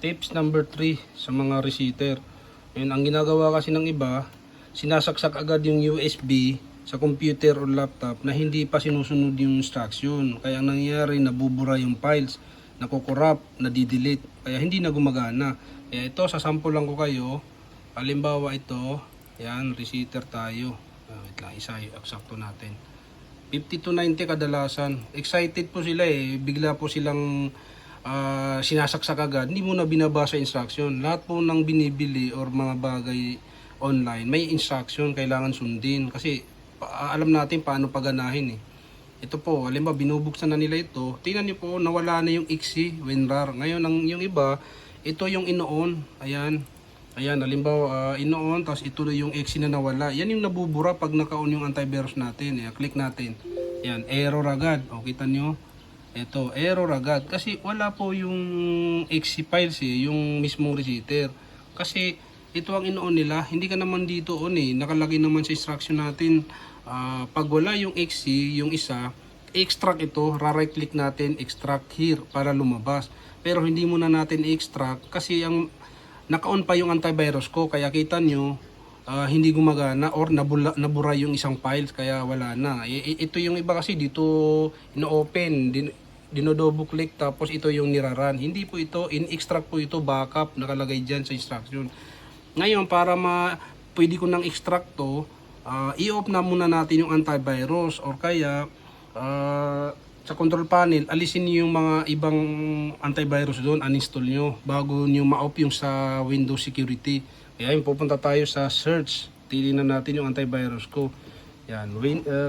Tips number 3 sa mga receiver. Yun, ang ginagawa kasi ng iba, sinasaksak agad yung USB sa computer o laptop na hindi pa sinusunod yung instruction. Kaya ang nangyayari, nabubura yung files, nakukorrupt, nadidelete, kaya hindi na gumagana. Kaya ito, sasample lang ko kayo. Halimbawa ito, yan, receiver tayo. Wait lang, isa yung eksakto natin. 50 to 90 kadalasan. Excited po sila bigla po silang sinasaksak agad. Hindi mo na binabasa instruction. Lahat po ng binibili or mga bagay online, may instruction kailangan sundin. Kasi alam natin paano paganahin Ito po, halimbawa binubuksan na nila ito. Tingnan niyo po, nawala na yung ICSI, WinRAR. Ngayon, yung iba, ito yung inoon. Ayan. Ayan, halimbawa, inoon, tapos ito na yung ICSI na nawala. Yan yung nabubura pag naka-on yung antivirus natin. Ayan, click natin. Ayan, error agad. O, kita nyo? Ito, error agad. Kasi wala po yung ICSI files yung mismong receiver. Kasi ito ang inoon nila. Hindi ka naman dito on nakalagay naman sa instruction natin. Pag wala yung ICSI, yung isa, extract ito, right click natin, extract here para lumabas. Pero hindi muna natin extract kasi ang naka-on pa yung antivirus ko, kaya kita nyo hindi gumagana or nabura yung isang files kaya wala na. Ito yung iba kasi dito ino-open, dino-double click tapos ito yung niraran. Hindi po ito, in-extract po ito, backup nakalagay dyan sa instruction. Ngayon para pwede ko nang extract to, i-off na muna natin yung antivirus or kaya sa control panel alisin niyo yung mga ibang antivirus doon, uninstall nyo bago nyo ma-off yung sa Windows Security. Kaya yun, pupunta tayo sa search, titingnan natin yung antivirus ko. Yan,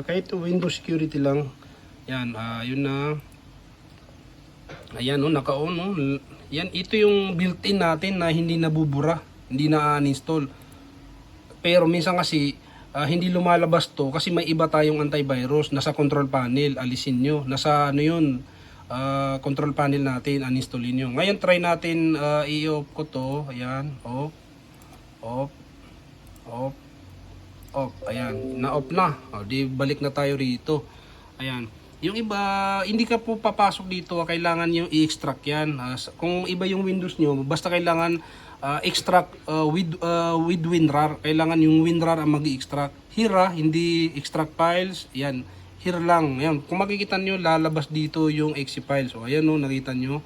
kahit Windows Security lang. Yan, yun na. Ayan, naka-on. Yan, ito yung built-in natin na hindi nabubura, hindi na uninstall. Pero minsan kasi hindi lumalabas to kasi may iba tayong antivirus nasa control panel, alisin nyo. Nasa yun, control panel natin, uninstallin nyo. Ngayon try natin i-off ko to. Ayan, off, off, off, off. Ayan, na-off na. Di balik na tayo rito. Ayan. Yung iba, hindi ka po papasok dito, kailangan yung i-extract yan. Kung iba yung Windows nyo, basta kailangan extract with WinRAR. Kailangan yung WinRAR ang mag-i-extract. Here, hindi extract files. Yan, here lang. Ayan. Kung makikita nyo, lalabas dito yung exe files. O, ayan nakita nyo.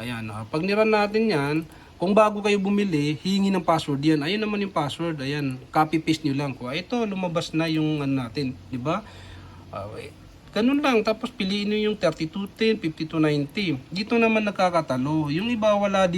Ayan, pag niran natin yan, kung bago kayo bumili, hingi ng password yan. Ayan naman yung password. Ayan, copy-paste nyo lang. Kung ito, lumabas na yung natin. Diba? Ganun lang, tapos piliin nyo yung 3210, 5290. Dito naman nakakatalo. Yung iba wala